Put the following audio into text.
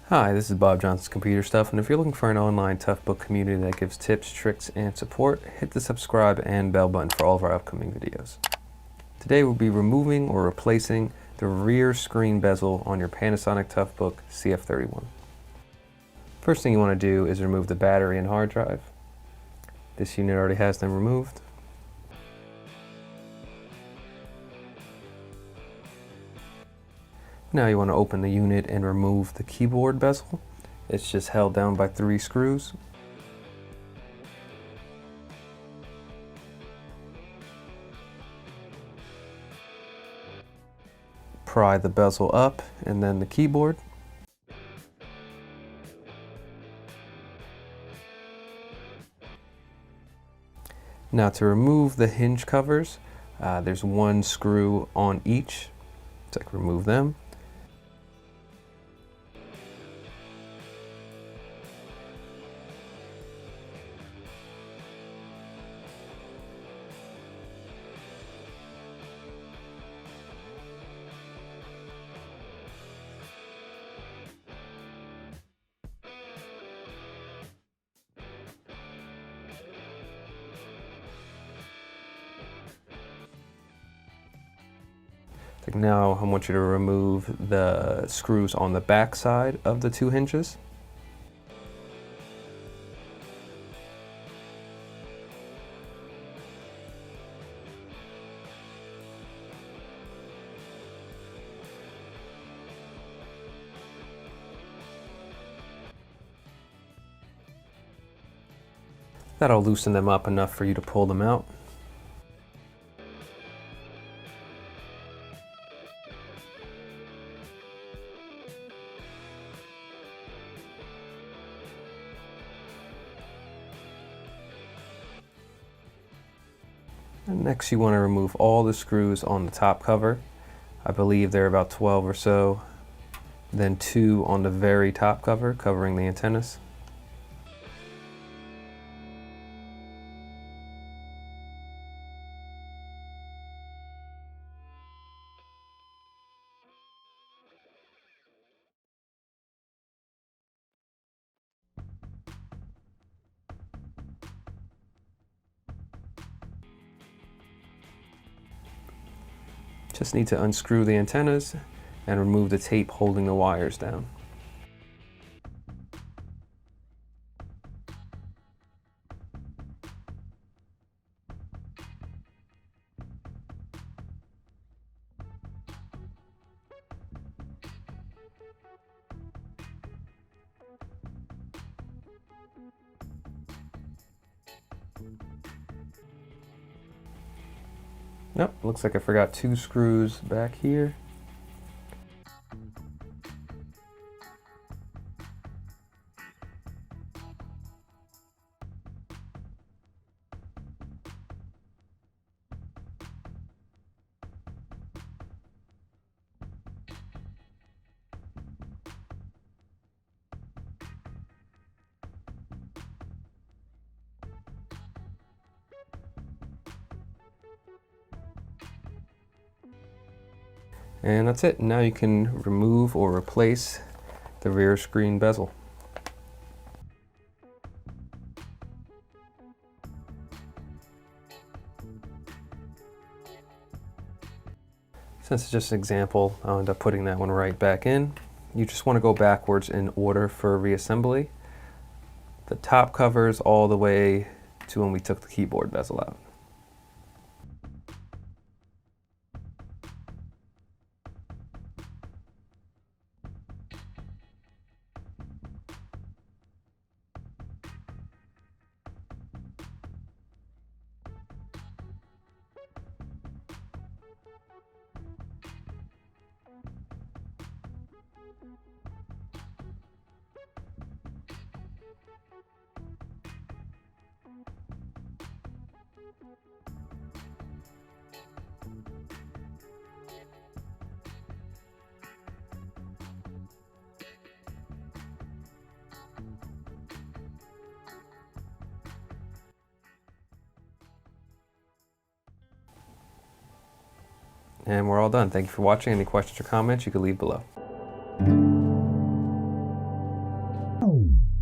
Hi, this is Bob Johnson's Computer Stuff, and if you're looking for an online Toughbook community that gives tips, tricks, and support, hit the subscribe and bell button for all of our upcoming videos. Today we'll be removing or replacing the rear screen bezel on your Panasonic Toughbook CF-31. First thing you want to do is remove the battery and hard drive. This unit already has them removed. Now you want to open the unit and remove the keyboard bezel. It's just held down by 3 screws. Pry the bezel up and then the keyboard. Now to remove the hinge covers, there's 1 screw on each, so I can remove them. Now I want you to remove the screws on the back side of the 2 hinges. That'll loosen them up enough for you to pull them out. And next you want to remove all the screws on the top cover. I believe there are about 12 or so. Then 2 on the very top cover, covering the antennas. Just need to unscrew the antennas and remove the tape holding the wires down. Nope, looks like I forgot 2 screws back here. And that's it. Now you can remove or replace the rear screen bezel. Since it's just an example, I'll end up putting that one right back in. You just want to go backwards in order for reassembly. The top covers all the way to when we took the keyboard bezel out. And we're all done. Thank you for watching. Any questions or comments you can leave below.